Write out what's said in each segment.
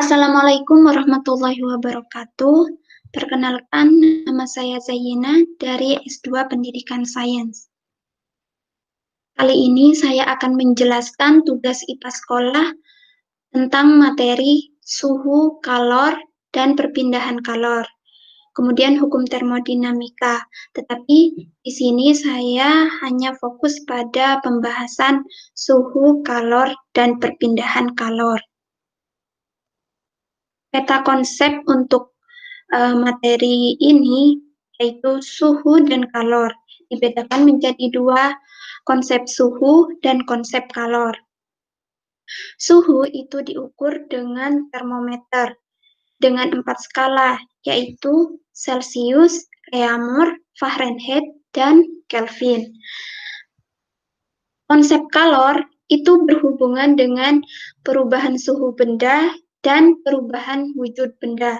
Assalamualaikum warahmatullahi wabarakatuh. Perkenalkan, nama saya Zayyina dari S2 Pendidikan Sains. Kali ini saya akan menjelaskan tugas IPA sekolah tentang materi suhu, kalor, dan perpindahan kalor. Kemudian hukum termodinamika. Tetapi di sini saya hanya fokus pada pembahasan suhu, kalor, dan perpindahan kalor. Peta konsep untuk materi ini yaitu suhu dan kalor. Dibedakan menjadi dua, konsep suhu dan konsep kalor. Suhu itu diukur dengan termometer dengan 4 skala, yaitu Celsius, Reaumur, Fahrenheit, dan Kelvin. Konsep kalor itu berhubungan dengan perubahan suhu benda dan perubahan wujud benda.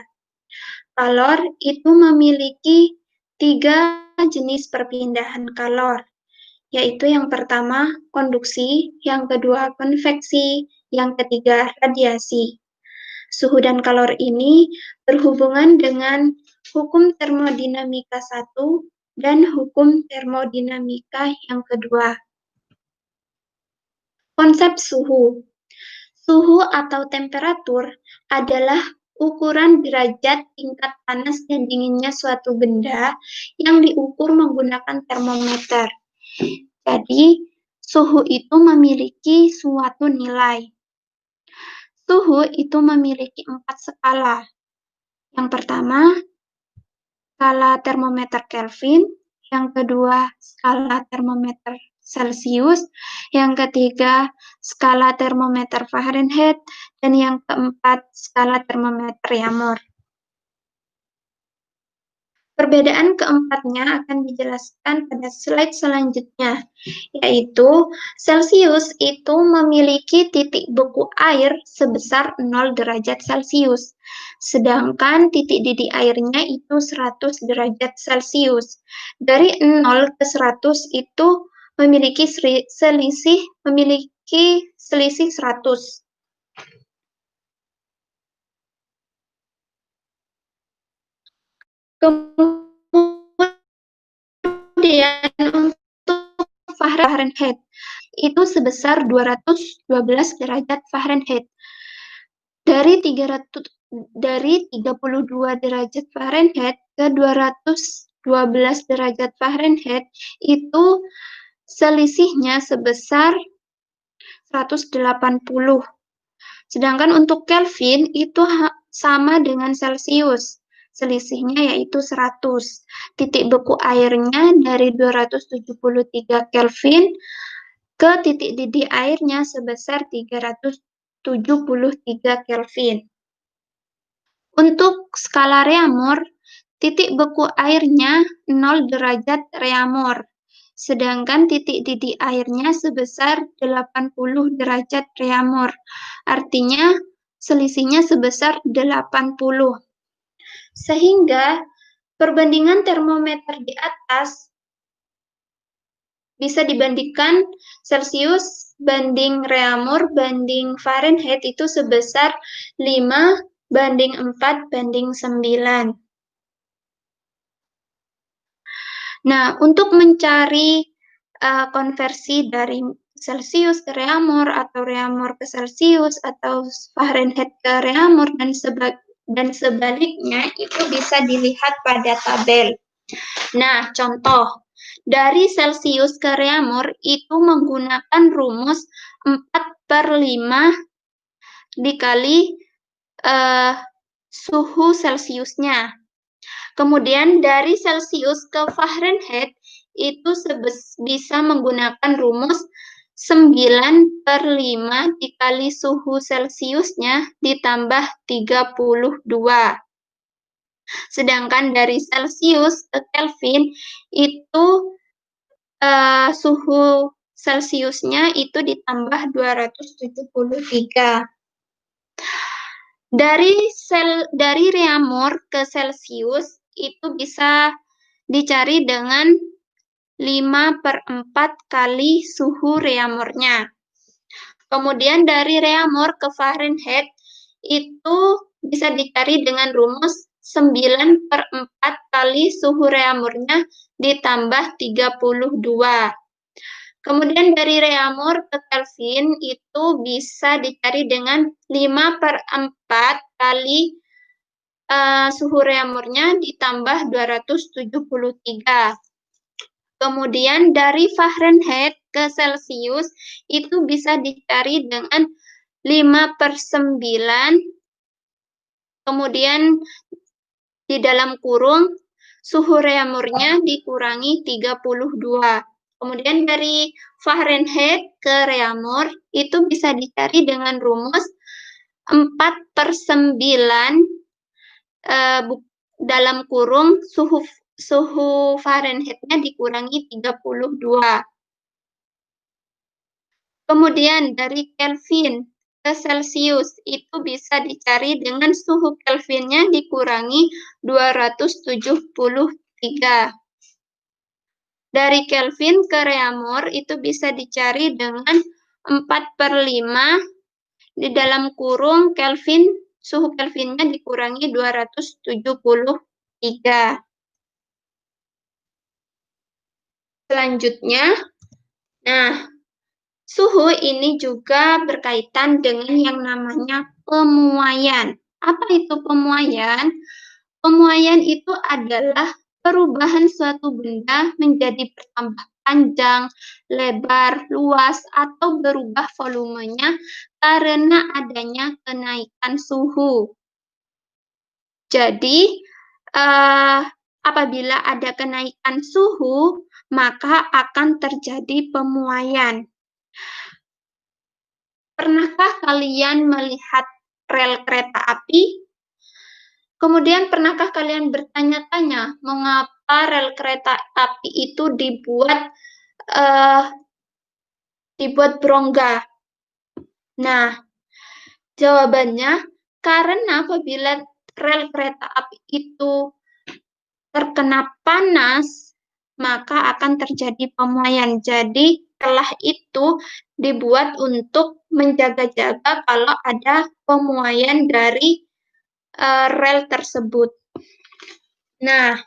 Kalor itu memiliki 3 jenis perpindahan kalor, yaitu yang pertama konduksi, yang kedua konveksi, yang ketiga radiasi. Suhu dan kalor ini berhubungan dengan hukum termodinamika 1 dan hukum termodinamika yang kedua. Konsep suhu. Suhu atau temperatur adalah ukuran derajat tingkat panas dan dinginnya suatu benda yang diukur menggunakan termometer. Jadi, suhu itu memiliki suatu nilai. Suhu itu memiliki 4 skala. Yang pertama, skala termometer Kelvin. Yang kedua, skala termometer Celsius. Yang ketiga, skala termometer Fahrenheit. Dan yang keempat, skala termometer Reaumur. Perbedaan keempatnya akan dijelaskan pada slide selanjutnya, yaitu Celsius itu memiliki titik beku air sebesar 0 derajat Celcius, sedangkan titik didih airnya itu 100 derajat Celcius. Dari 0 ke 100 itu memiliki selisih 100. Kemudian untuk Fahrenheit itu sebesar 212 derajat Fahrenheit. Dari 32 derajat Fahrenheit ke 212 derajat Fahrenheit itu selisihnya sebesar 180. Sedangkan untuk Kelvin itu sama dengan Celsius. Selisihnya yaitu 100. Titik beku airnya dari 273 Kelvin ke titik didih airnya sebesar 373 Kelvin. Untuk skala Reaumur, titik beku airnya 0 derajat Reaumur, sedangkan titik didih airnya sebesar 80 derajat Reaumur. Artinya selisihnya sebesar 80. Sehingga perbandingan termometer di atas bisa dibandingkan Celsius banding Reaumur banding Fahrenheit itu sebesar 5 banding 4 banding 9. Nah, untuk mencari konversi dari Celsius ke Reaumur atau Reaumur ke Celsius atau Fahrenheit ke Reaumur dan sebaliknya itu bisa dilihat pada tabel. Nah, contoh dari Celsius ke Reaumur itu menggunakan rumus 4/5 dikali suhu Celsiusnya. Kemudian dari Celsius ke Fahrenheit itu bisa menggunakan rumus 9/5 dikali suhu Celsiusnya ditambah 32. Sedangkan dari Celsius ke Kelvin itu suhu Celsiusnya itu ditambah 273. Dari Reaumur ke Celsius itu bisa dicari dengan 5/4 kali suhu Reaumurnya. Kemudian dari Reaumur ke Fahrenheit itu bisa dicari dengan rumus 9/4 kali suhu reamurnya ditambah 32. Kemudian dari reamur ke Kelvin itu bisa dicari dengan 5/4 kali suhu reamurnya ditambah 273. Kemudian dari Fahrenheit ke Celsius itu bisa dicari dengan 5/9, kemudian di dalam kurung suhu reamurnya dikurangi 32. Kemudian dari Fahrenheit ke reamur itu bisa dicari dengan rumus 4/9 dalam kurung suhu Fahrenheit-nya dikurangi 32. Kemudian dari Kelvin ke Celsius itu bisa dicari dengan suhu Kelvinnya dikurangi 273. Dari Kelvin ke reamur itu bisa dicari dengan 4/5 di dalam kurung Kelvin, suhu Kelvinnya dikurangi 273. Selanjutnya, nah, suhu ini juga berkaitan dengan yang namanya pemuaian. Apa itu pemuaian? Pemuaian itu adalah perubahan suatu benda menjadi bertambah panjang, lebar, luas, atau berubah volumenya karena adanya kenaikan suhu. Jadi, apabila ada kenaikan suhu, maka akan terjadi pemuaian. Pernahkah kalian melihat rel kereta api? Kemudian pernahkah kalian bertanya-tanya mengapa rel kereta api itu dibuat berongga? Nah, jawabannya karena apabila rel kereta api itu terkena panas, maka akan terjadi pemuaian. Jadi, telah itu dibuat untuk menjaga-jaga kalau ada pemuaian dari rel tersebut. Nah,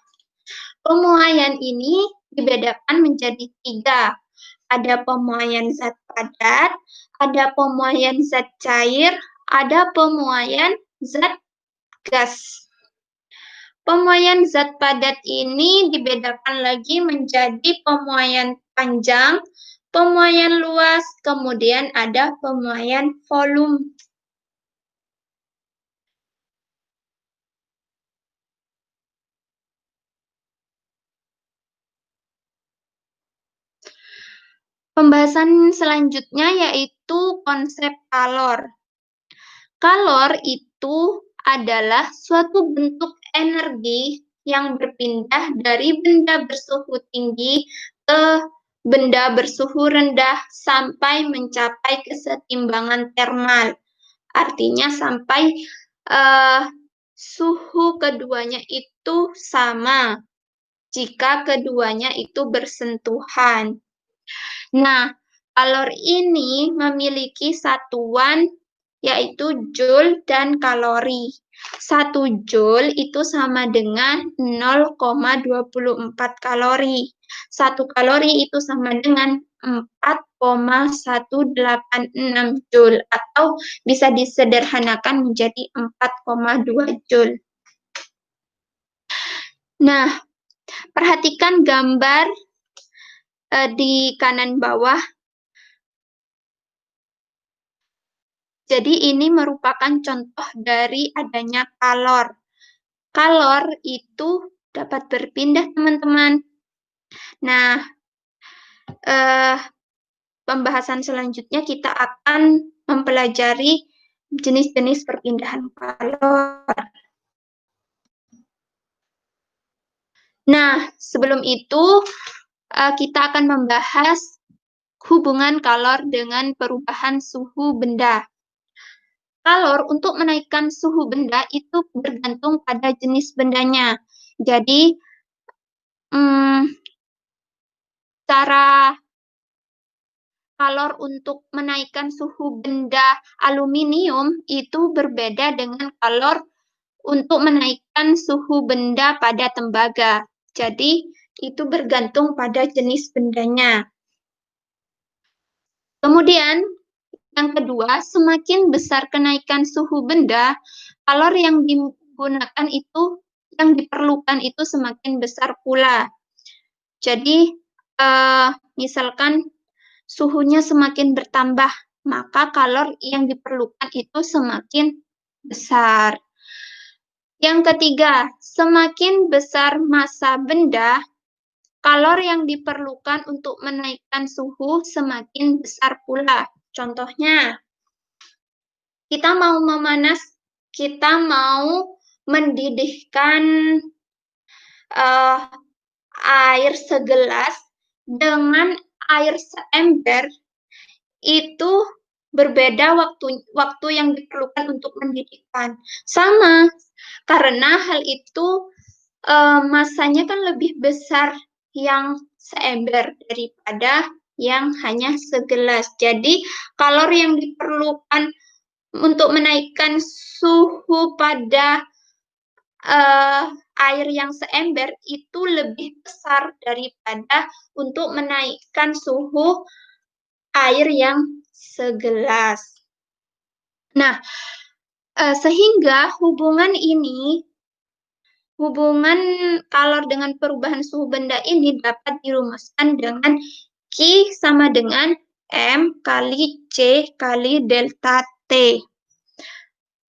pemuaian ini dibedakan menjadi 3. Ada pemuaian zat padat, ada pemuaian zat cair, ada pemuaian zat gas. Pemuaian zat padat ini dibedakan lagi menjadi pemuaian panjang, pemuaian luas, kemudian ada pemuaian volume. Pembahasan selanjutnya yaitu konsep kalor. Kalor itu adalah suatu bentuk energi yang berpindah dari benda bersuhu tinggi ke benda bersuhu rendah sampai mencapai kesetimbangan termal. Artinya sampai suhu keduanya itu sama jika keduanya itu bersentuhan. Nah, kalor ini memiliki satuan yaitu joule dan kalori. 1 joule itu sama dengan 0,24 kalori. 1 kalori itu sama dengan 4,186 joule atau bisa disederhanakan menjadi 4,2 joule. Nah, perhatikan gambar di kanan bawah. Jadi ini merupakan contoh dari adanya kalor. Kalor itu dapat berpindah, teman-teman. Nah, pembahasan selanjutnya kita akan mempelajari jenis-jenis perpindahan kalor. Nah, sebelum itu kita akan membahas hubungan kalor dengan perubahan suhu benda. Kalor untuk menaikkan suhu benda itu bergantung pada jenis bendanya. Jadi, cara kalor untuk menaikkan suhu benda aluminium itu berbeda dengan kalor untuk menaikkan suhu benda pada tembaga. Jadi, itu bergantung pada jenis bendanya. Kemudian, yang kedua, semakin besar kenaikan suhu benda, kalor yang digunakan itu, yang diperlukan itu semakin besar pula. Jadi, misalkan suhunya semakin bertambah, maka kalor yang diperlukan itu semakin besar. Yang ketiga, semakin besar massa benda, kalor yang diperlukan untuk menaikkan suhu semakin besar pula. Contohnya, kita mau memanas, kita mau mendidihkan air segelas dengan air seember, itu berbeda waktu yang diperlukan untuk mendidihkan. Sama, karena hal itu masanya kan lebih besar yang seember daripada yang hanya segelas. Jadi, kalor yang diperlukan untuk menaikkan suhu pada air yang seember itu lebih besar daripada untuk menaikkan suhu air yang segelas. Nah, sehingga hubungan kalor dengan perubahan suhu benda ini dapat dirumuskan dengan Q sama dengan M kali C kali delta T.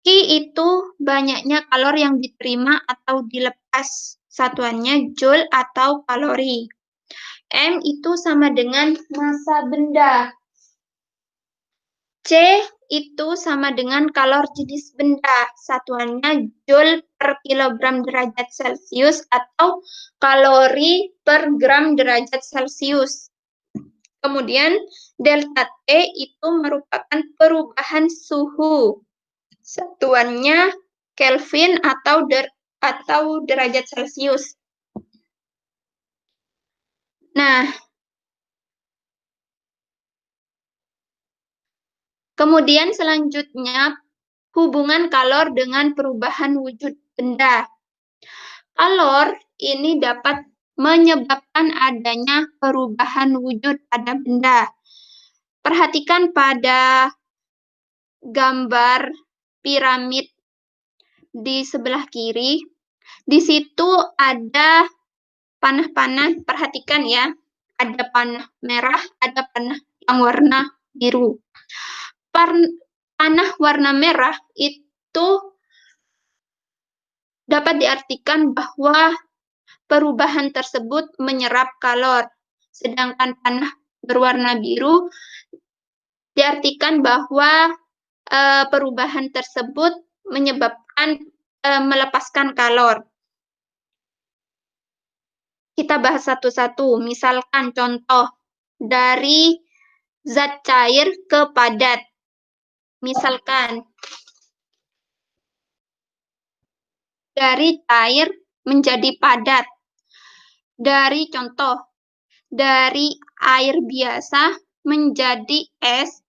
Q itu banyaknya kalor yang diterima atau dilepas, satuannya joule atau kalori. M itu sama dengan massa benda. C itu sama dengan kalor jenis benda, satuannya joule per kilogram derajat Celcius atau kalori per gram derajat Celcius. Kemudian delta T itu merupakan perubahan suhu, satuannya Kelvin atau derajat Celcius. Nah, kemudian selanjutnya hubungan kalor dengan perubahan wujud benda. Kalor ini dapat menyebabkan adanya perubahan wujud pada benda. Perhatikan pada gambar piramid di sebelah kiri. Di situ ada panah-panah, perhatikan ya. Ada panah merah, ada panah yang warna biru. Panah warna merah itu dapat diartikan bahwa perubahan tersebut menyerap kalor. Sedangkan panah berwarna biru diartikan bahwa perubahan tersebut menyebabkan melepaskan kalor. Kita bahas satu-satu. Misalkan contoh dari zat cair ke padat. Misalkan dari cair menjadi padat. Dari air biasa menjadi es,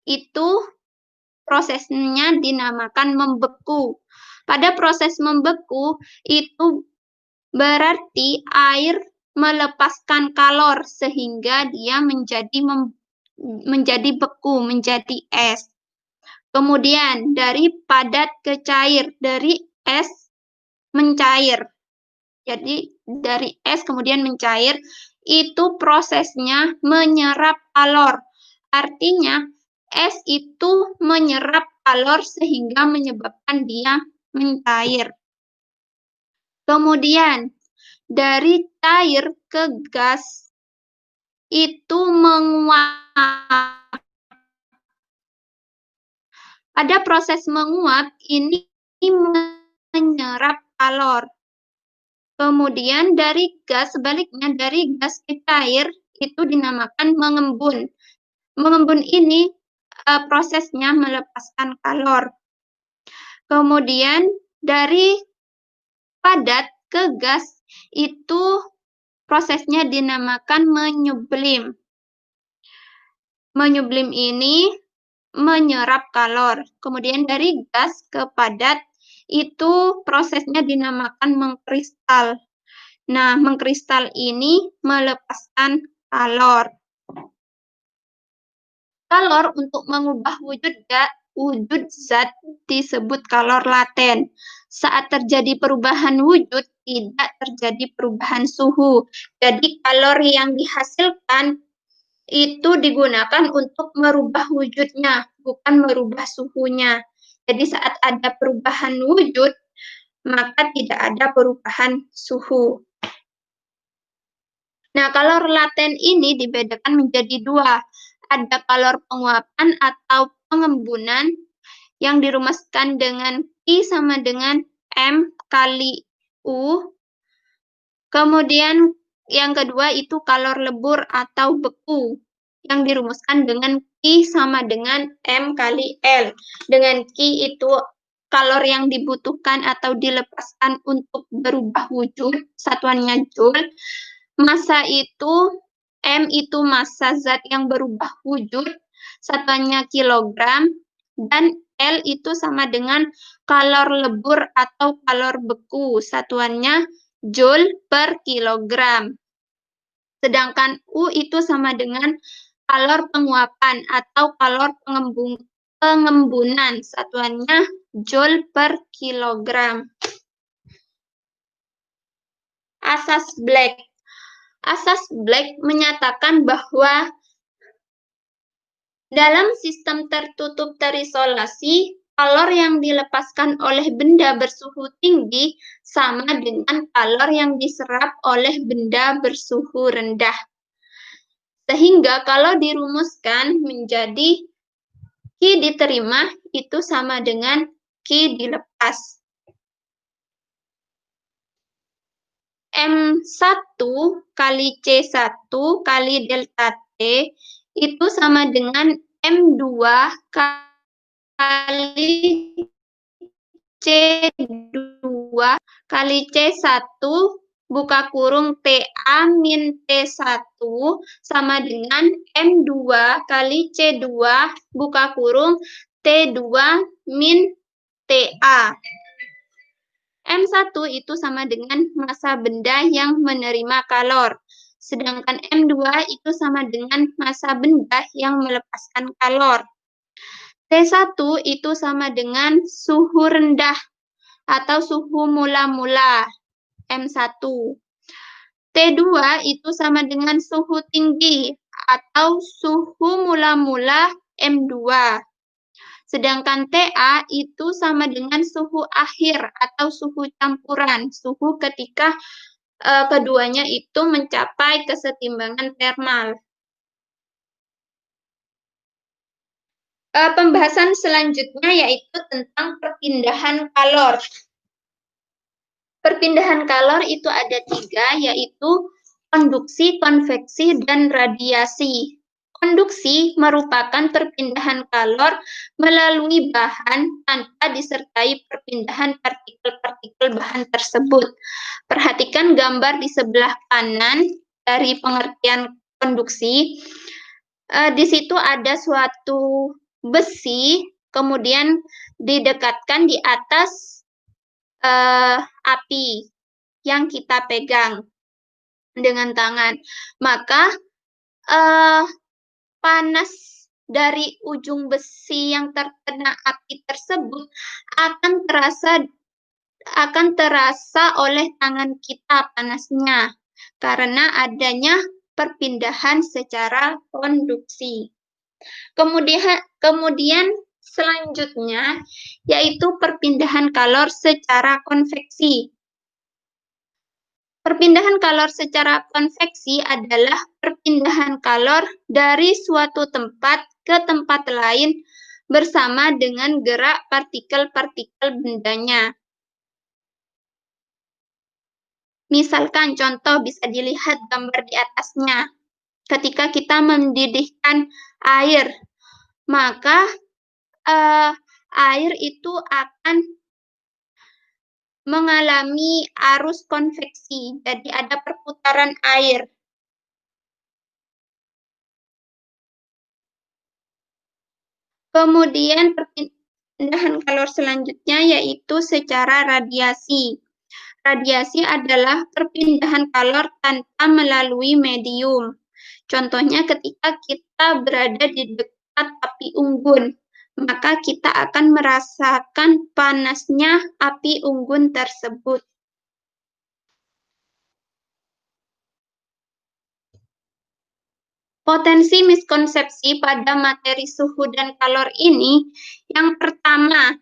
itu prosesnya dinamakan membeku. Pada proses membeku, itu berarti air melepaskan kalor sehingga dia menjadi beku, menjadi es. Kemudian dari padat ke cair, dari es mencair. Jadi dari es kemudian mencair, itu prosesnya menyerap kalor. Artinya es itu menyerap kalor sehingga menyebabkan dia mencair. Kemudian dari cair ke gas itu menguap. Pada proses menguap ini menyerap kalor. Kemudian dari gas, sebaliknya dari gas ke cair itu dinamakan mengembun. Mengembun ini prosesnya melepaskan kalor. Kemudian dari padat ke gas itu prosesnya dinamakan menyublim. menyublim ini menyerap kalor. Kemudian dari gas ke padat itu prosesnya dinamakan mengkristal. Nah, mengkristal ini melepaskan kalor. Kalor untuk mengubah wujud zat disebut kalor laten. Saat terjadi perubahan wujud, tidak terjadi perubahan suhu. Jadi kalor yang dihasilkan itu digunakan untuk merubah wujudnya, bukan merubah suhunya. Jadi saat ada perubahan wujud, maka tidak ada perubahan suhu. Nah, kalor laten ini dibedakan menjadi dua. Ada kalor penguapan atau pengembunan yang dirumuskan dengan I sama dengan M kali U. Kemudian yang kedua itu kalor lebur atau beku yang dirumuskan dengan Q sama dengan M kali L. Dengan Q itu kalor yang dibutuhkan atau dilepaskan untuk berubah wujud, satuannya Joule. Massa itu, M itu massa zat yang berubah wujud, satuannya kilogram, dan L itu sama dengan kalor lebur atau kalor beku, satuannya Joule per kilogram. Sedangkan U itu sama dengan kalor penguapan atau kalor pengembunan, satuannya Joule per kilogram. Asas Black. Asas Black menyatakan bahwa dalam sistem tertutup terisolasi, kalor yang dilepaskan oleh benda bersuhu tinggi sama dengan kalor yang diserap oleh benda bersuhu rendah. Sehingga kalau dirumuskan menjadi Q diterima itu sama dengan Q dilepas. M1 kali C1 kali delta T itu sama dengan M2 kali C2 kali C1 buka kurung TA min T1 sama dengan M2 kali C2 buka kurung T2 min TA. M1 itu sama dengan massa benda yang menerima kalor. Sedangkan M2 itu sama dengan massa benda yang melepaskan kalor. T1 itu sama dengan suhu rendah atau suhu mula-mula M1. T2 itu sama dengan suhu tinggi atau suhu mula-mula M2. Sedangkan TA itu sama dengan suhu akhir atau suhu campuran, suhu ketika keduanya itu mencapai kesetimbangan termal. Pembahasan selanjutnya yaitu tentang perpindahan kalor. Perpindahan kalor itu ada tiga, yaitu konduksi, konveksi, dan radiasi. Konduksi merupakan perpindahan kalor melalui bahan tanpa disertai perpindahan partikel-partikel bahan tersebut. Perhatikan gambar di sebelah kanan dari pengertian konduksi. Di situ ada suatu besi, kemudian didekatkan di atas api yang kita pegang dengan tangan. Maka panas dari ujung besi yang terkena api tersebut akan terasa oleh tangan kita panasnya karena adanya perpindahan secara konduksi. Kemudian selanjutnya yaitu perpindahan kalor secara konveksi. Perpindahan kalor secara konveksi adalah perpindahan kalor dari suatu tempat ke tempat lain bersama dengan gerak partikel-partikel bendanya. Misalkan contoh bisa dilihat gambar di atasnya. Ketika kita mendidihkan air, maka air itu akan mengalami arus konveksi, jadi ada perputaran air. Kemudian perpindahan kalor selanjutnya yaitu secara radiasi. Radiasi adalah perpindahan kalor tanpa melalui medium. Contohnya ketika kita berada di dekat api unggun, maka kita akan merasakan panasnya api unggun tersebut. Potensi miskonsepsi pada materi suhu dan kalor ini, yang pertama,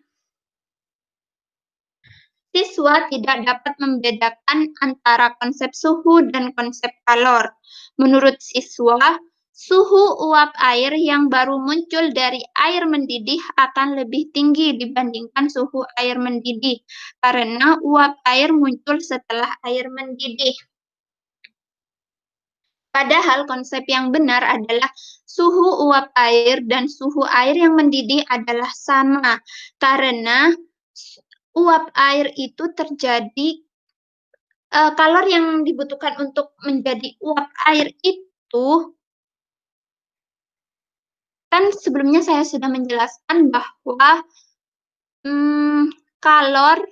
siswa tidak dapat membedakan antara konsep suhu dan konsep kalor. Menurut siswa, suhu uap air yang baru muncul dari air mendidih akan lebih tinggi dibandingkan suhu air mendidih, karena uap air muncul setelah air mendidih. Padahal konsep yang benar adalah suhu uap air dan suhu air yang mendidih adalah sama, karena uap air itu terjadi, kalor yang dibutuhkan untuk menjadi uap air itu, kan sebelumnya saya sudah menjelaskan bahwa kalor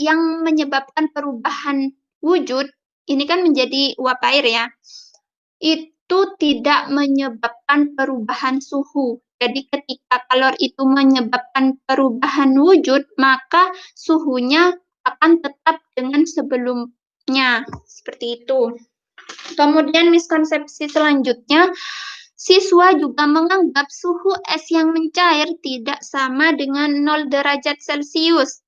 yang menyebabkan perubahan wujud, ini kan menjadi uap air ya, itu tidak menyebabkan perubahan suhu. Jadi ketika kalor itu menyebabkan perubahan wujud, maka suhunya akan tetap dengan sebelumnya. Seperti itu. Kemudian miskonsepsi selanjutnya, siswa juga menganggap suhu es yang mencair tidak sama dengan 0 derajat Celcius.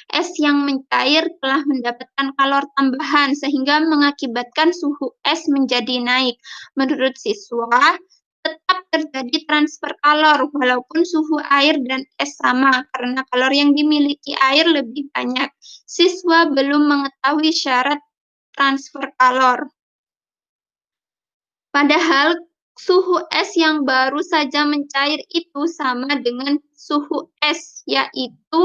Es yang mencair telah mendapatkan kalor tambahan sehingga mengakibatkan suhu es menjadi naik. Menurut siswa, tetap terjadi transfer kalor walaupun suhu air dan es sama karena kalor yang dimiliki air lebih banyak. Siswa belum mengetahui syarat transfer kalor. Padahal suhu es yang baru saja mencair itu sama dengan suhu es, yaitu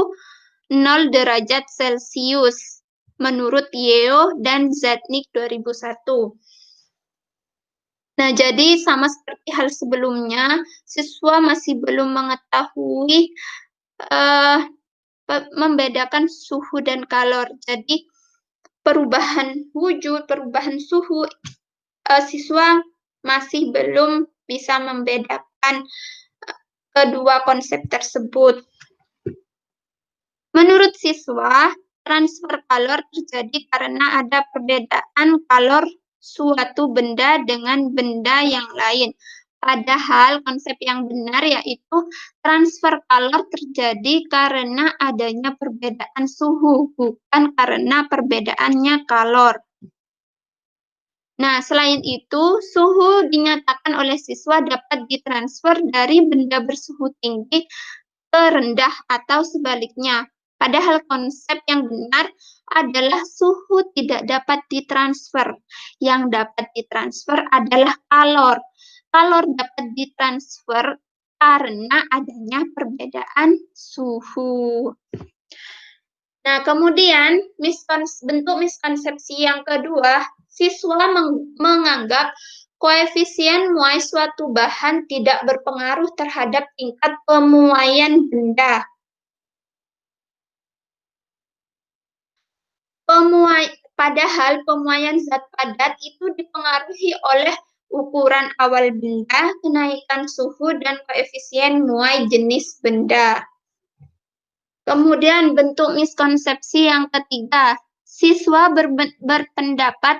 0 derajat Celcius, menurut Yeo dan Zatnik 2001. Nah, jadi sama seperti hal sebelumnya, siswa masih belum mengetahui membedakan suhu dan kalor. Jadi, perubahan wujud, perubahan suhu, siswa masih belum bisa membedakan kedua konsep tersebut. Menurut siswa, transfer kalor terjadi karena ada perbedaan kalor suatu benda dengan benda yang lain. Padahal konsep yang benar yaitu transfer kalor terjadi karena adanya perbedaan suhu, bukan karena perbedaannya kalor. Nah, selain itu, suhu dinyatakan oleh siswa dapat ditransfer dari benda bersuhu tinggi ke rendah atau sebaliknya. Padahal konsep yang benar adalah suhu tidak dapat ditransfer. Yang dapat ditransfer adalah kalor. Kalor dapat ditransfer karena adanya perbedaan suhu. Nah, kemudian bentuk miskonsepsi yang kedua, siswa menganggap koefisien muai suatu bahan tidak berpengaruh terhadap tingkat pemuaian benda. Padahal pemuaian zat padat itu dipengaruhi oleh ukuran awal benda, kenaikan suhu, dan koefisien muai jenis benda. Kemudian bentuk miskonsepsi yang ketiga, siswa berpendapat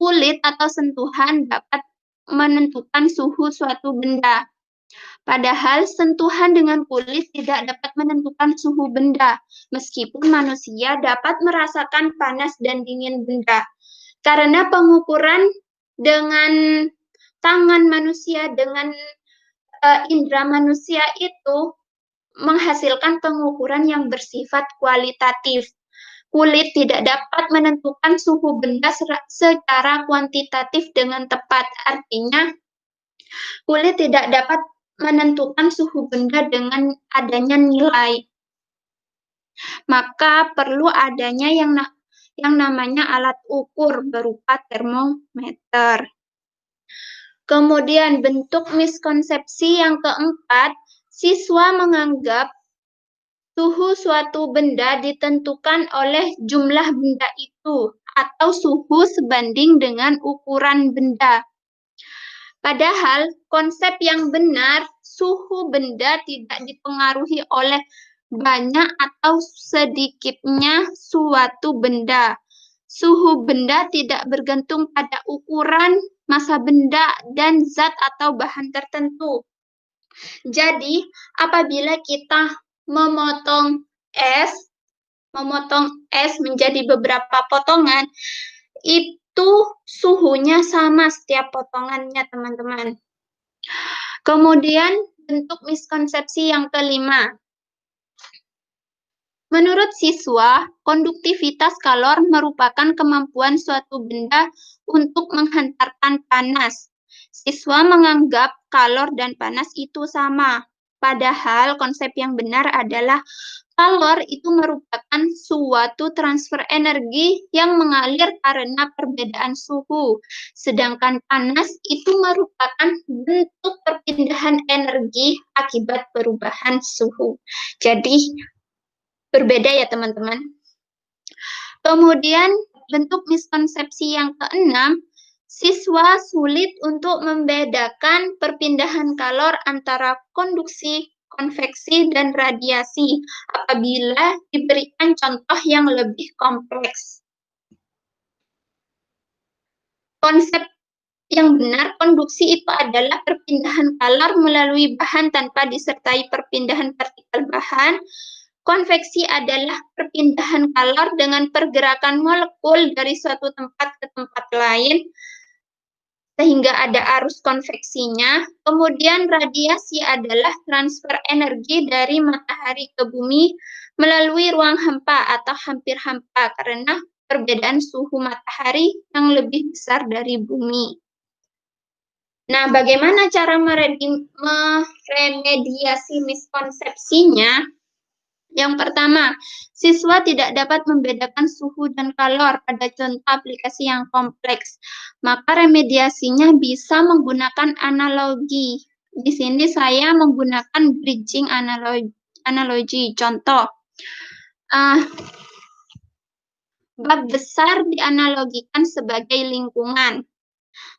kulit atau sentuhan dapat menentukan suhu suatu benda. Padahal sentuhan dengan kulit tidak dapat menentukan suhu benda, meskipun manusia dapat merasakan panas dan dingin benda. Karena pengukuran dengan tangan manusia, dengan indera manusia itu menghasilkan pengukuran yang bersifat kualitatif. Kulit tidak dapat menentukan suhu benda secara kuantitatif dengan tepat. Artinya, kulit tidak dapat menentukan suhu benda dengan adanya nilai. Maka perlu adanya yang namanya alat ukur berupa termometer. Kemudian bentuk miskonsepsi yang keempat, siswa menganggap suhu suatu benda ditentukan oleh jumlah benda itu atau suhu sebanding dengan ukuran benda. Padahal konsep yang benar, suhu benda tidak dipengaruhi oleh banyak atau sedikitnya suatu benda. Suhu benda tidak bergantung pada ukuran, massa benda, dan zat atau bahan tertentu. Jadi, apabila kita memotong es menjadi beberapa potongan, itu suhunya sama setiap potongannya, teman-teman. Kemudian, bentuk miskonsepsi yang kelima. Menurut siswa, konduktivitas kalor merupakan kemampuan suatu benda untuk menghantarkan panas. Siswa menganggap kalor dan panas itu sama. Padahal konsep yang benar adalah kalor itu merupakan suatu transfer energi yang mengalir karena perbedaan suhu. Sedangkan panas itu merupakan bentuk perpindahan energi akibat perubahan suhu. Jadi, berbeda ya teman-teman. Kemudian bentuk miskonsepsi yang keenam, siswa sulit untuk membedakan perpindahan kalor antara konduksi, konveksi, dan radiasi apabila diberikan contoh yang lebih kompleks. Konsep yang benar, konduksi itu adalah perpindahan kalor melalui bahan tanpa disertai perpindahan partikel bahan. Konveksi adalah perpindahan kalor dengan pergerakan molekul dari suatu tempat ke tempat lain, sehingga ada arus konveksinya. Kemudian radiasi adalah transfer energi dari matahari ke bumi melalui ruang hampa atau hampir hampa karena perbedaan suhu matahari yang lebih besar dari bumi. Nah, bagaimana cara meremediasi miskonsepsinya? Yang pertama, siswa tidak dapat membedakan suhu dan kalor pada contoh aplikasi yang kompleks. Maka remediasinya bisa menggunakan analogi. Di sini saya menggunakan bridging analogi. Contoh, bak besar dianalogikan sebagai lingkungan.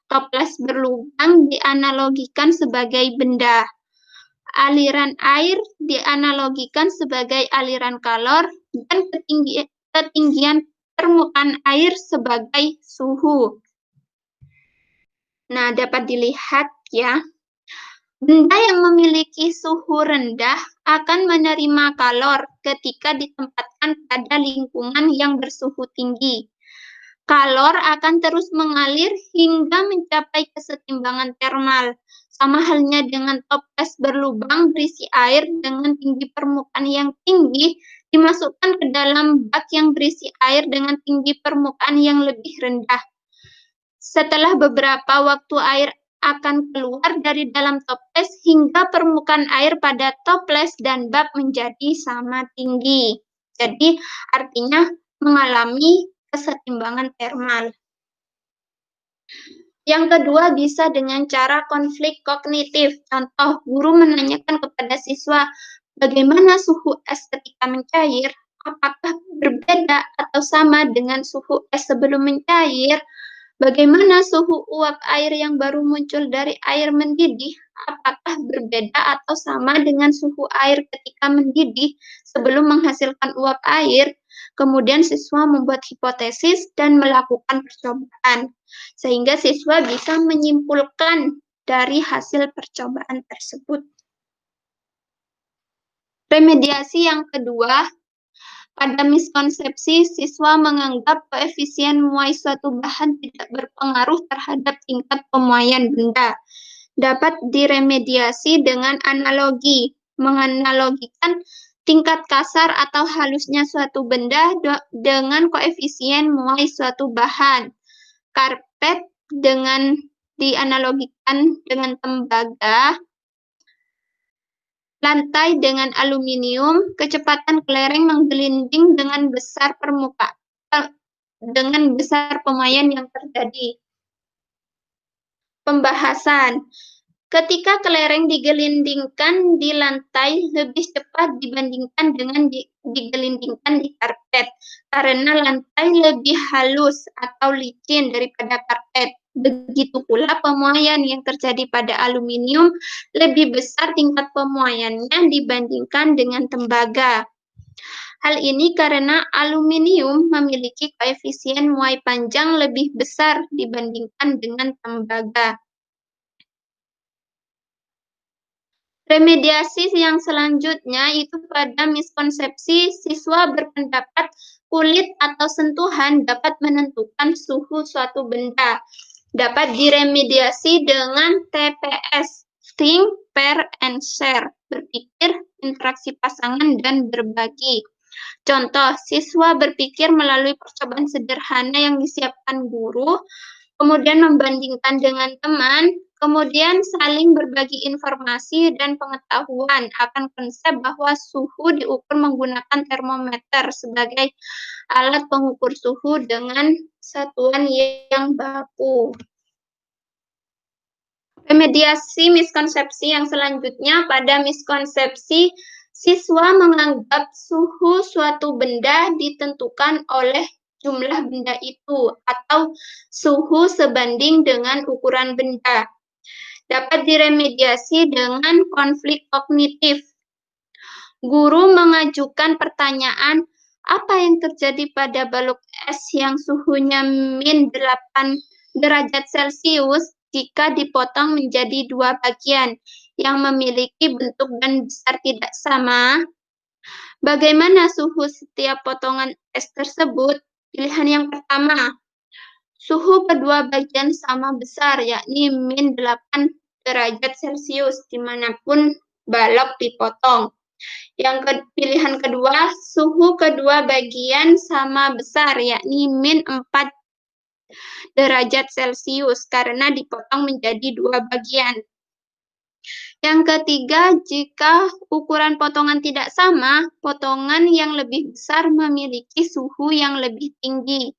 Toples berlubang dianalogikan sebagai benda. Aliran air dianalogikan sebagai aliran kalor dan ketinggian permukaan air sebagai suhu. Nah, dapat dilihat ya, benda yang memiliki suhu rendah akan menerima kalor ketika ditempatkan pada lingkungan yang bersuhu tinggi. Kalor akan terus mengalir hingga mencapai kesetimbangan termal. Sama halnya dengan toples berlubang berisi air dengan tinggi permukaan yang tinggi, dimasukkan ke dalam bak yang berisi air dengan tinggi permukaan yang lebih rendah. Setelah beberapa waktu air akan keluar dari dalam toples hingga permukaan air pada toples dan bak menjadi sama tinggi. Jadi, artinya mengalami kesetimbangan termal. Yang kedua bisa dengan cara konflik kognitif. Contoh, guru menanyakan kepada siswa, bagaimana suhu es ketika mencair? Apakah berbeda atau sama dengan suhu es sebelum mencair? Bagaimana suhu uap air yang baru muncul dari air mendidih? Apakah berbeda atau sama dengan suhu air ketika mendidih sebelum menghasilkan uap air? Kemudian siswa membuat hipotesis dan melakukan percobaan, sehingga siswa bisa menyimpulkan dari hasil percobaan tersebut. Remediasi yang kedua, pada miskonsepsi, siswa menganggap koefisien muai suatu bahan tidak berpengaruh terhadap tingkat pemuaian benda. Dapat diremediasi dengan analogi, menganalogikan tingkat kasar atau halusnya suatu benda dengan koefisien muai suatu bahan. Karpet dengan dianalogikan dengan tembaga, lantai dengan aluminium, kecepatan kelereng menggelinding dengan besar pemuaian yang terjadi. Pembahasan. Ketika kelereng digelindingkan di lantai lebih cepat dibandingkan dengan digelindingkan di karpet, karena lantai lebih halus atau licin daripada karpet. Begitu pula pemuaian yang terjadi pada aluminium lebih besar tingkat pemuaiannya dibandingkan dengan tembaga. Hal ini karena aluminium memiliki koefisien muai panjang lebih besar dibandingkan dengan tembaga. Remediasi yang selanjutnya itu pada miskonsepsi siswa berpendapat kulit atau sentuhan dapat menentukan suhu suatu benda. Dapat diremediasi dengan TPS, think, pair, and share, berpikir, interaksi pasangan, dan berbagi. Contoh, siswa berpikir melalui percobaan sederhana yang disiapkan guru, kemudian membandingkan dengan teman, kemudian saling berbagi informasi dan pengetahuan akan konsep bahwa suhu diukur menggunakan termometer sebagai alat pengukur suhu dengan satuan yang baku. Remediasi miskonsepsi yang selanjutnya pada miskonsepsi siswa menganggap suhu suatu benda ditentukan oleh jumlah benda itu atau suhu sebanding dengan ukuran benda. Dapat diremediasi dengan konflik kognitif. Guru mengajukan pertanyaan, apa yang terjadi pada balok es yang suhunya min 8 derajat Celcius jika dipotong menjadi dua bagian yang memiliki bentuk dan besar tidak sama? Bagaimana suhu setiap potongan es tersebut? Pilihan yang pertama, suhu kedua bagian sama besar, yakni min 8 derajat Celcius dimanapun balok dipotong. Pilihan kedua, suhu kedua bagian sama besar, yakni min 4 derajat Celcius karena dipotong menjadi dua bagian. Yang ketiga, jika ukuran potongan tidak sama, potongan yang lebih besar memiliki suhu yang lebih tinggi.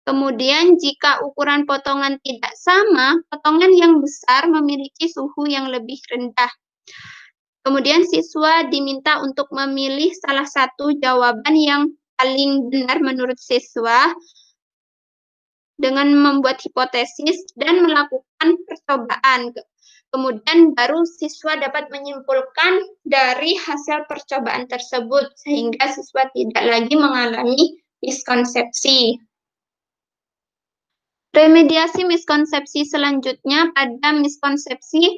Kemudian, jika ukuran potongan tidak sama, potongan yang besar memiliki suhu yang lebih rendah. Kemudian, siswa diminta untuk memilih salah satu jawaban yang paling benar menurut siswa dengan membuat hipotesis dan melakukan percobaan. Kemudian, baru siswa dapat menyimpulkan dari hasil percobaan tersebut, sehingga siswa tidak lagi mengalami miskonsepsi. Remediasi miskonsepsi selanjutnya pada miskonsepsi,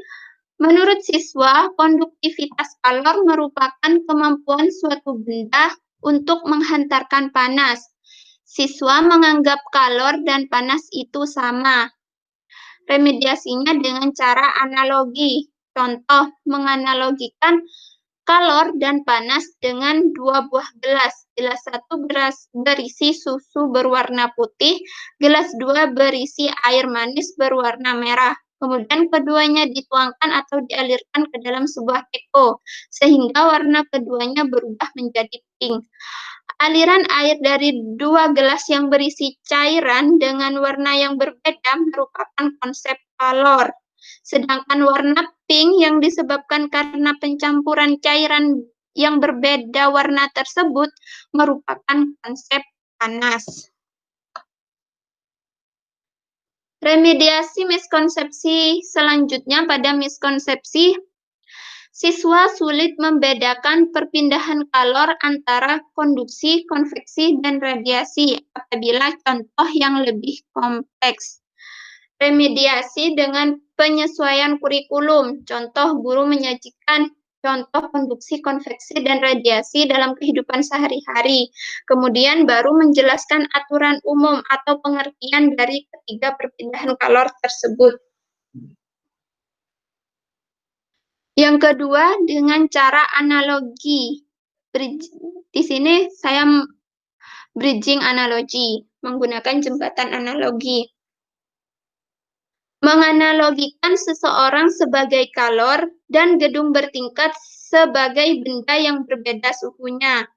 menurut siswa, konduktivitas kalor merupakan kemampuan suatu benda untuk menghantarkan panas. Siswa menganggap kalor dan panas itu sama. Remediasinya dengan cara analogi. Contoh, menganalogikan kalor dan panas dengan dua buah gelas. Gelas satu berisi susu berwarna putih, gelas dua berisi air manis berwarna merah. Kemudian keduanya dituangkan atau dialirkan ke dalam sebuah teko, sehingga warna keduanya berubah menjadi pink. Aliran air dari dua gelas yang berisi cairan dengan warna yang berbeda merupakan konsep kalor. Sedangkan warna pink yang disebabkan karena pencampuran cairan yang berbeda warna tersebut merupakan konsep panas. Remediasi miskonsepsi selanjutnya pada miskonsepsi, siswa sulit membedakan perpindahan kalor antara konduksi, konveksi, dan radiasi apabila contoh yang lebih kompleks. Remediasi dengan penyesuaian kurikulum. Contoh, guru menyajikan contoh konduksi, konveksi, dan radiasi dalam kehidupan sehari-hari. Kemudian baru menjelaskan aturan umum atau pengertian dari ketiga perpindahan kalor tersebut. Yang kedua, dengan cara analogi. Di sini saya bridging analogi, menggunakan jembatan analogi. Menganalogikan seseorang sebagai kalor dan gedung bertingkat sebagai benda yang berbeda suhunya.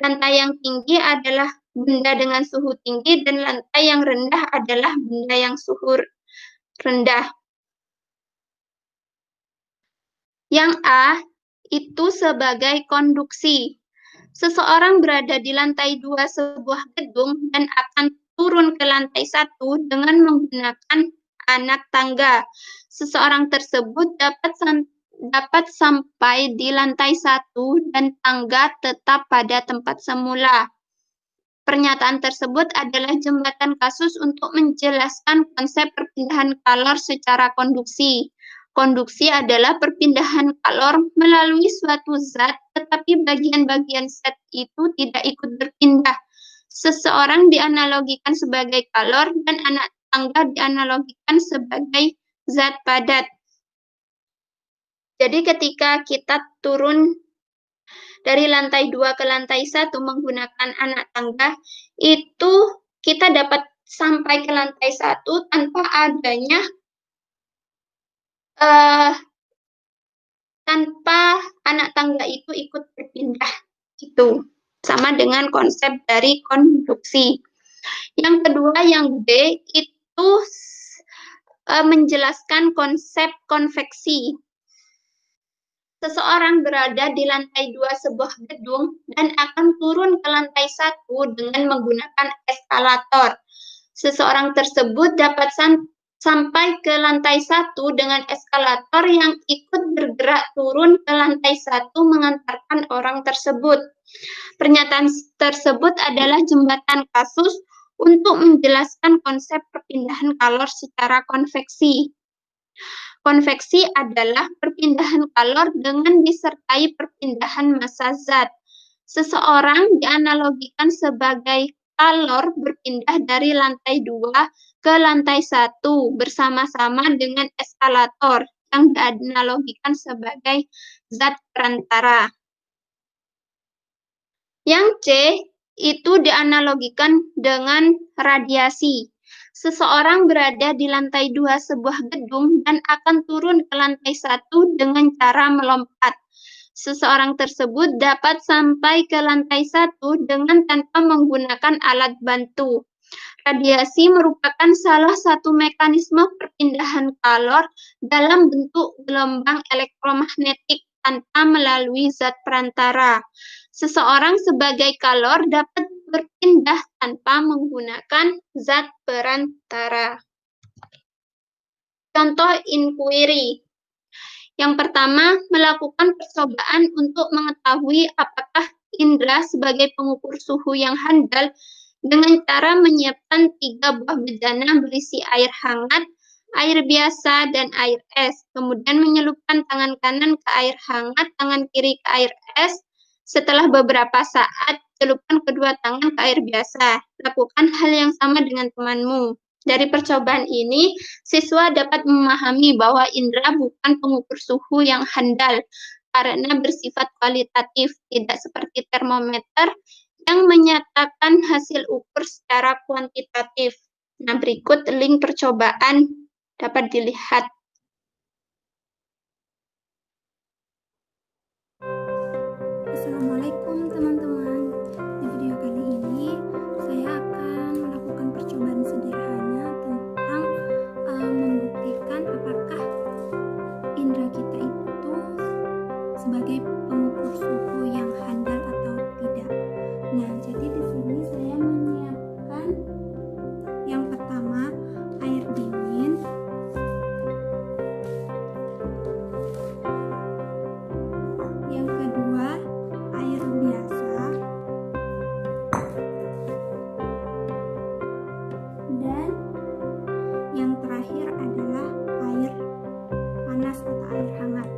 Lantai yang tinggi adalah benda dengan suhu tinggi dan lantai yang rendah adalah benda yang suhu rendah. Yang A itu sebagai konduksi. Seseorang berada di lantai 2 sebuah gedung dan akan turun ke lantai 1 dengan menggunakan anak tangga. Seseorang tersebut dapat sampai di lantai 1 dan tangga tetap pada tempat semula. Pernyataan tersebut adalah jembatan kasus untuk menjelaskan konsep perpindahan kalor secara konduksi. Konduksi adalah perpindahan kalor melalui suatu zat, tetapi bagian-bagian zat itu tidak ikut berpindah. Seseorang dianalogikan sebagai kalor dan anak tangga dianalogikan sebagai zat padat. Jadi ketika kita turun dari lantai 2 ke lantai 1 menggunakan anak tangga, itu kita dapat sampai ke lantai 1 tanpa adanya tanpa anak tangga itu ikut berpindah. Itu sama dengan konsep dari konduksi. Yang kedua, yang B, itu menjelaskan konsep konveksi. Seseorang berada di lantai 2 sebuah gedung dan akan turun ke lantai 1 dengan menggunakan eskalator. Seseorang tersebut dapat sampai ke lantai 1 dengan eskalator yang ikut bergerak turun ke lantai 1 mengantarkan orang tersebut. Pernyataan tersebut adalah jembatan kasus untuk menjelaskan konsep perpindahan kalor secara konveksi. Konveksi adalah perpindahan kalor dengan disertai perpindahan massa zat. Seseorang dianalogikan sebagai kalor berpindah dari lantai 2 ke lantai 1 bersama-sama dengan eskalator yang dianalogikan sebagai zat perantara. Yang C itu dianalogikan dengan radiasi. Seseorang berada di lantai 2 sebuah gedung dan akan turun ke lantai 1 dengan cara melompat. Seseorang tersebut dapat sampai ke lantai 1 dengan tanpa menggunakan alat bantu. Radiasi merupakan salah satu mekanisme perpindahan kalor dalam bentuk gelombang elektromagnetik tanpa melalui zat perantara. Seseorang sebagai kalor dapat berpindah tanpa menggunakan zat perantara. Contoh inquiry. Yang pertama, melakukan percobaan untuk mengetahui apakah indera sebagai pengukur suhu yang handal dengan cara menyiapkan 3 buah bejana berisi air hangat, air biasa, dan air es. Kemudian menyelupkan tangan kanan ke air hangat, tangan kiri ke air es. Setelah beberapa saat, celupkan kedua tangan ke air biasa. Lakukan hal yang sama dengan temanmu. Dari percobaan ini, siswa dapat memahami bahwa indera bukan pengukur suhu yang handal karena bersifat kualitatif, tidak seperti termometer yang menyatakan hasil ukur secara kuantitatif. Nah, berikut link percobaan dapat dilihat. Assalamualaikum teman-teman. Di video kali ini saya akan melakukan percobaan sederhana tentang membuktikan apakah indera kita itu sebagai pengukur suhu yang handal atau tidak. Nah, jadi di sini saya menyiapkan yang pertama air dingin, yang kedua air biasa, dan yang terakhir adalah air panas atau air hangat.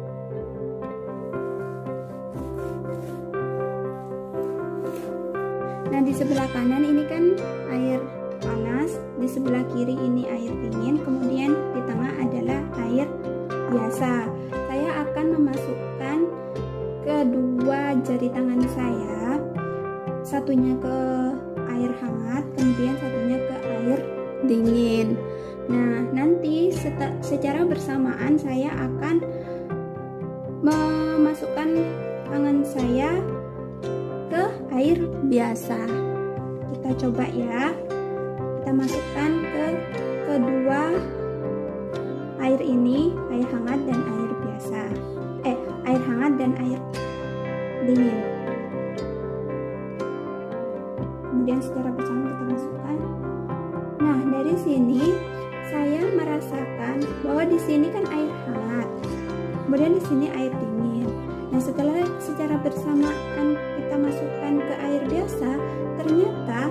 Nah, di sebelah kanan ini kan air panas, di sebelah kiri ini air dingin, kemudian di tengah adalah air biasa. Saya akan memasukkan kedua jari tangan saya, satunya ke air hangat, kemudian satunya ke air dingin. Nah, nanti secara bersamaan saya akan memasukkan tangan saya ke air biasa. Kita coba ya. Kita masukkan ke kedua air ini, air hangat dan air biasa. air hangat dan air dingin. Kemudian secara bersama kita masukkan. Nah, dari sini saya merasakan bahwa di sini kan air hangat, kemudian di sini air dingin. Nah, setelah secara bersamaan kita masukkan ke air biasa, ternyata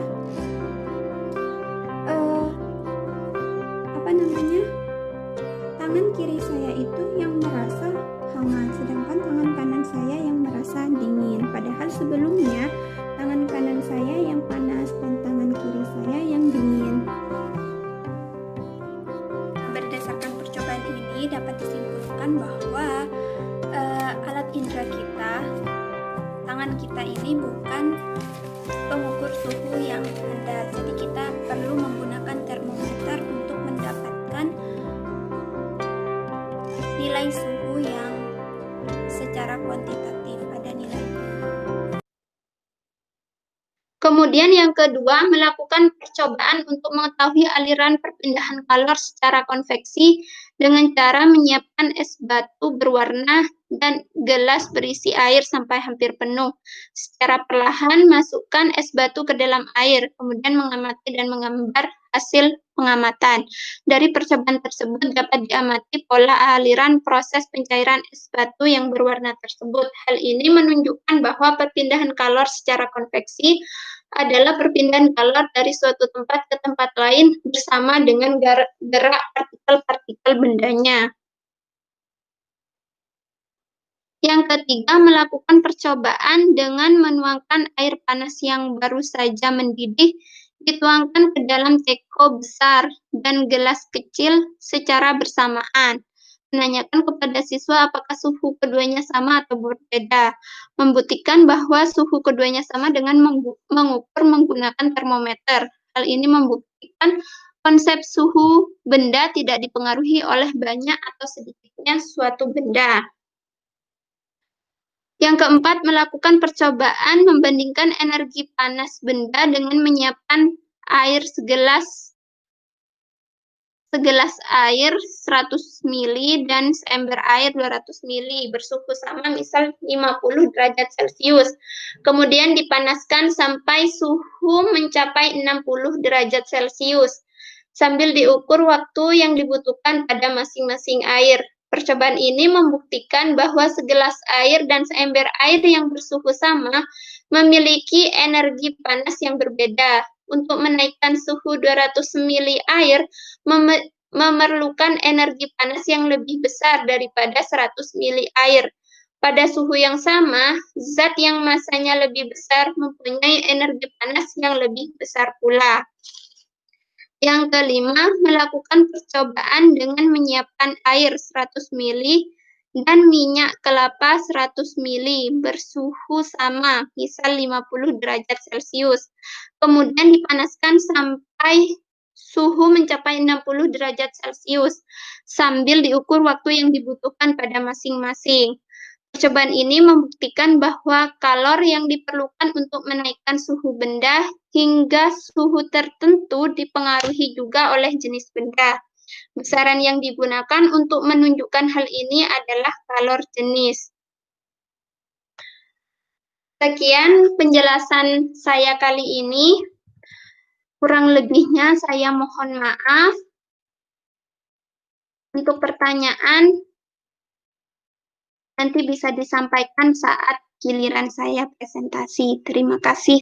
tangan kiri saya itu yang merasa hangat, sedangkan tangan kanan saya yang merasa dingin. Padahal sebelumnya tangan kanan saya yang panas dan tangan kiri saya yang dingin. Berdasarkan percobaan ini dapat disimpulkan bahwa alat indera kita, tangan kita ini bukan pengukur suhu yang handal. Jadi kita perlu menggunakan termometer untuk mendapatkan nilai suhu yang secara kuantitatif, ada nilainya. Kemudian yang kedua, melakukan percobaan untuk mengetahui aliran perpindahan kalor secara konveksi dengan cara menyiapkan es batu berwarna dan gelas berisi air sampai hampir penuh. Secara perlahan, masukkan es batu ke dalam air, kemudian mengamati dan menggambar hasil pengamatan. Dari percobaan tersebut dapat diamati pola aliran proses pencairan es batu yang berwarna tersebut. Hal ini menunjukkan bahwa perpindahan kalor secara konveksi adalah perpindahan kalor dari suatu tempat ke tempat lain bersama dengan gerak partikel-partikel bendanya. Yang ketiga, melakukan percobaan dengan menuangkan air panas yang baru saja mendidih, dituangkan ke dalam teko besar dan gelas kecil secara bersamaan. Menanyakan kepada siswa apakah suhu keduanya sama atau berbeda. Membuktikan bahwa suhu keduanya sama dengan mengukur menggunakan termometer. Hal ini membuktikan konsep suhu benda tidak dipengaruhi oleh banyak atau sedikitnya suatu benda. Yang keempat, melakukan percobaan membandingkan energi panas benda dengan menyiapkan air segelas air 100 ml dan seember air 200 ml bersuhu sama, misal 50 derajat Celcius. Kemudian dipanaskan sampai suhu mencapai 60 derajat Celcius sambil diukur waktu yang dibutuhkan pada masing-masing air. Percobaan ini membuktikan bahwa segelas air dan seember air yang bersuhu sama memiliki energi panas yang berbeda. Untuk menaikkan suhu 200 ml air memerlukan energi panas yang lebih besar daripada 100 ml air. Pada suhu yang sama, zat yang masanya lebih besar mempunyai energi panas yang lebih besar pula. Yang kelima, melakukan percobaan dengan menyiapkan air 100 ml dan minyak kelapa 100 ml bersuhu sama, misal 50 derajat Celcius. Kemudian dipanaskan sampai suhu mencapai 60 derajat Celcius sambil diukur waktu yang dibutuhkan pada masing-masing. Percobaan ini membuktikan bahwa kalor yang diperlukan untuk menaikkan suhu benda hingga suhu tertentu dipengaruhi juga oleh jenis benda. Besaran yang digunakan untuk menunjukkan hal ini adalah kalor jenis. Sekian penjelasan saya kali ini. Kurang lebihnya saya mohon maaf. Untuk pertanyaan, nanti bisa disampaikan saat giliran saya presentasi. Terima kasih.